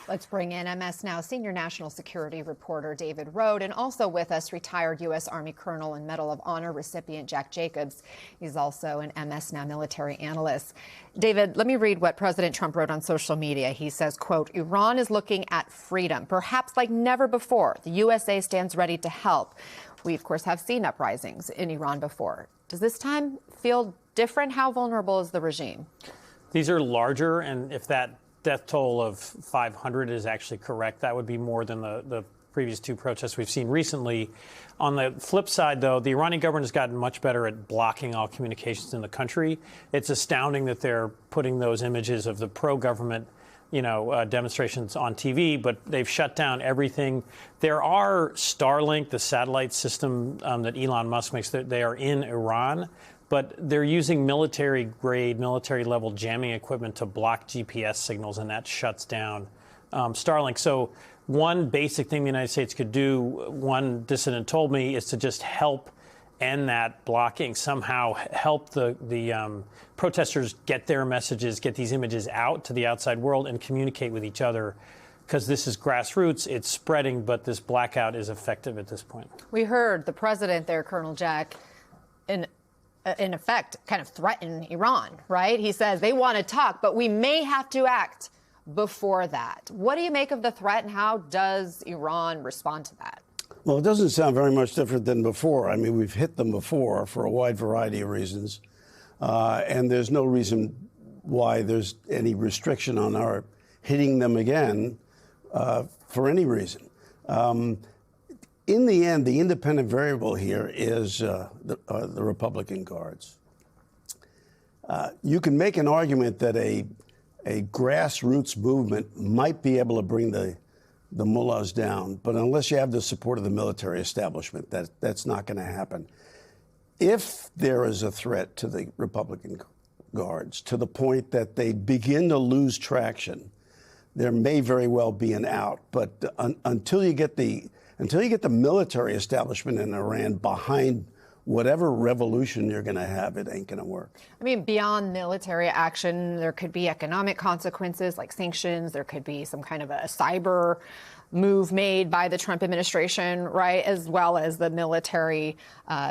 Let's bring in MS Now senior national security reporter David Rohde, and also with us retired U.S. Army Colonel and Medal of Honor recipient Jack Jacobs. He's also an MS Now military analyst. David, let me read what President Trump wrote on social media. He says, quote, "Iran is looking at freedom, perhaps like never before. The USA stands ready to help." We, of course, have seen uprisings in Iran before. Does this time feel different? How vulnerable is the regime? These are larger, and if that death toll of 500 is actually correct, that would be more than the previous two protests we've seen recently. On the flip side, though, the Iranian government has gotten much better at blocking all communications in the country. It's astounding that they're putting those images of the pro-government demonstrations on TV, but they've shut down everything. There are Starlink, the satellite system that Elon Musk makes, they are in Iran, but they're using military-grade, military-level jamming equipment to block GPS signals, and that shuts down Starlink. So one basic thing the United States could do, one dissident told me, is to just help end that blocking, somehow help the protesters get their messages, get these images out to the outside world and communicate with each other, because this is grassroots, it's spreading, but this blackout is effective at this point. We heard the president there, Colonel Jack, in effect, kind of threaten Iran, right? He says they want to talk, but we may have to act before that. What do you make of the threat, and how does Iran respond to that? Well, it doesn't sound very much different than before. I mean, we've hit them before for a wide variety of reasons, and there's no reason why there's any restriction on our hitting them again for any reason. In the end, the independent variable here is the Republican Guards. You can make an argument that a grassroots movement might be able to bring the mullahs down, but unless you have the support of the military establishment, that's not going to happen. If there is a threat to the Republican Guards to the point that they begin to lose traction, there may very well be an out. But until you get the military establishment in Iran behind whatever revolution you're going to have, it ain't going to work. I mean, beyond military action, there could be economic consequences like sanctions. There could be some kind of a cyber move made by the Trump administration, right, as well as the military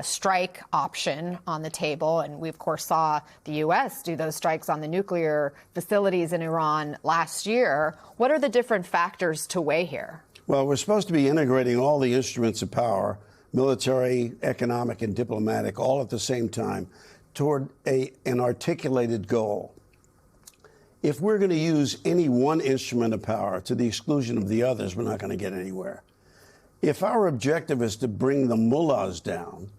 strike option on the table. And we, of course, saw the U.S. do those strikes on the nuclear facilities in Iran last year. What are the different factors to weigh here? Well, we're supposed to be integrating all the instruments of power, military, economic, and diplomatic, all at the same time, toward an articulated goal. If we're going to use any one instrument of power to the exclusion of the others, we're not going to get anywhere. If our objective is to bring the mullahs down,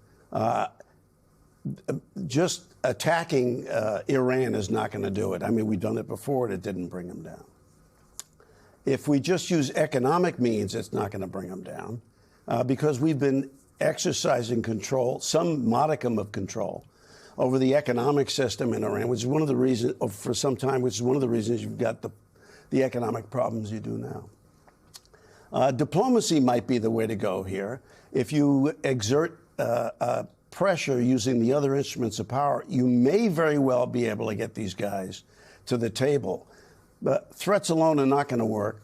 just attacking Iran is not going to do it. I mean, we've done it before, and it didn't bring them down. If we just use economic means, it's not going to bring them down, because we've been exercising control, some modicum of control, over the economic system in Iran, which is one of the reasons, for some time, which is one of the reasons you've got the economic problems you do now. Diplomacy might be the way to go here. If you exert pressure using the other instruments of power, you may very well be able to get these guys to the table. But threats alone are not going to work.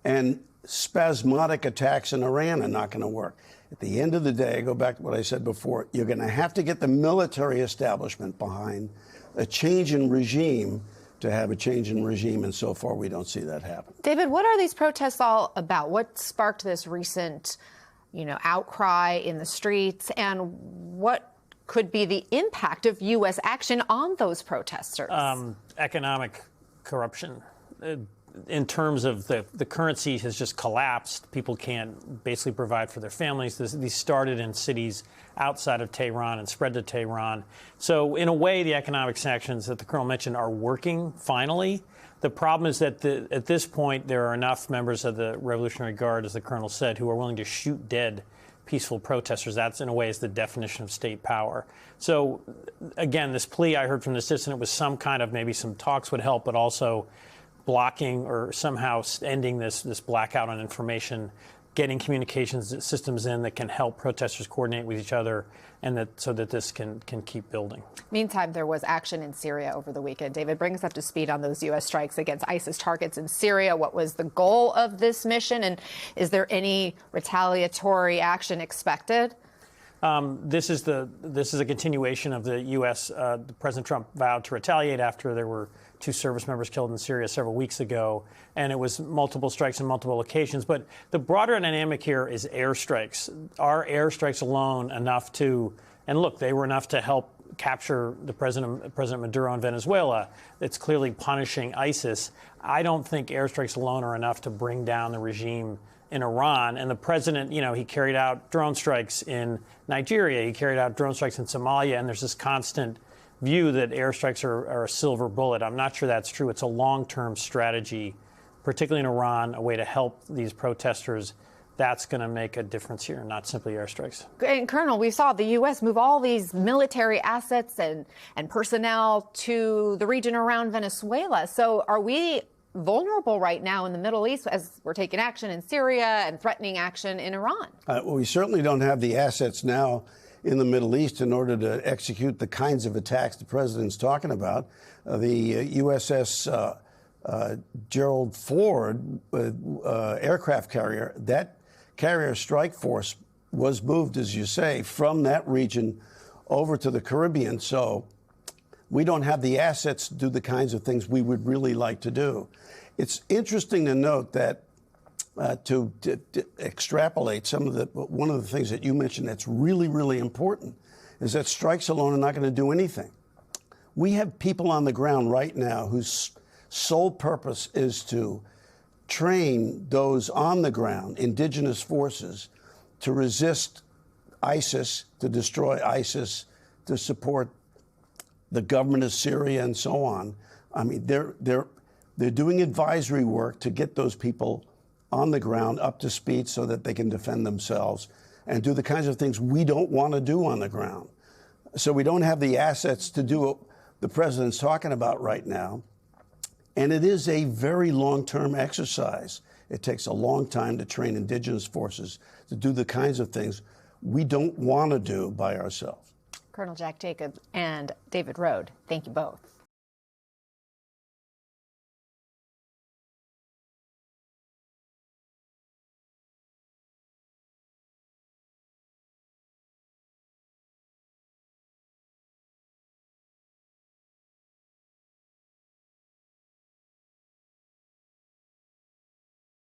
And spasmodic attacks in Iran are not going to work. At the end of the day, I go back to what I said before, you're going to have to get the military establishment behind a change in regime to have a change in regime, and so far we don't see that happen. David, what are these protests all about? What sparked this recent, outcry in the streets, and what could be the impact of U.S. action on those protesters? Economic corruption. In terms of the currency has just collapsed. People can't basically provide for their families. These started in cities outside of Tehran and spread to Tehran. So in a way, the economic sanctions that the Colonel mentioned are working finally. The problem is that at this point, there are enough members of the Revolutionary Guard, as the Colonel said, who are willing to shoot dead peaceful protesters. That's, in a way, is the definition of state power. So, again, this plea I heard from this dissident was some kind of, maybe some talks would help, but also blocking or somehow ending this blackout on information getting communications systems in that can help protesters coordinate with each other, and so that this can keep building. Meantime, there was action in Syria over the weekend. David, bring us up to speed on those U.S. strikes against ISIS targets in Syria. What was the goal of this mission, and is there any retaliatory action expected? This is a continuation of the U.S. President Trump vowed to retaliate after there were 2 service members killed in Syria several weeks ago, and it was multiple strikes in multiple locations. But the broader dynamic here is airstrikes. Are airstrikes alone enough to? And look, they were enough to help capture the President Maduro in Venezuela. It's clearly punishing ISIS. I don't think airstrikes alone are enough to bring down the regime in Iran. And the president, he carried out drone strikes in Nigeria. He carried out drone strikes in Somalia. And there's this constant view that airstrikes are a silver bullet. I'm not sure that's true. It's a long-term strategy, particularly in Iran, a way to help these protesters. That's going to make a difference here, not simply airstrikes. And Colonel, we saw the U.S. move all these military assets and personnel to the region around Venezuela. So are we vulnerable right now in the Middle East as we're taking action in Syria and threatening action in Iran? Well, we certainly don't have the assets now in the Middle East in order to execute the kinds of attacks the president's talking about. The USS Gerald Ford aircraft carrier, that carrier strike force was moved, as you say, from that region over to the Caribbean. So we don't have the assets to do the kinds of things we would really like to do. It's interesting to note that to extrapolate one of the things that you mentioned that's really, really important is that strikes alone are not going to do anything. We have people on the ground right now whose sole purpose is to train those on the ground, indigenous forces, to resist ISIS, to destroy ISIS, to support the government of Syria and so on. I mean, they're doing advisory work to get those people on the ground up to speed so that they can defend themselves and do the kinds of things we don't want to do on the ground. So we don't have the assets to do what the president's talking about right now. And it is a very long-term exercise. It takes a long time to train indigenous forces to do the kinds of things we don't want to do by ourselves. Colonel Jack Jacobs and David Rohde, thank you both.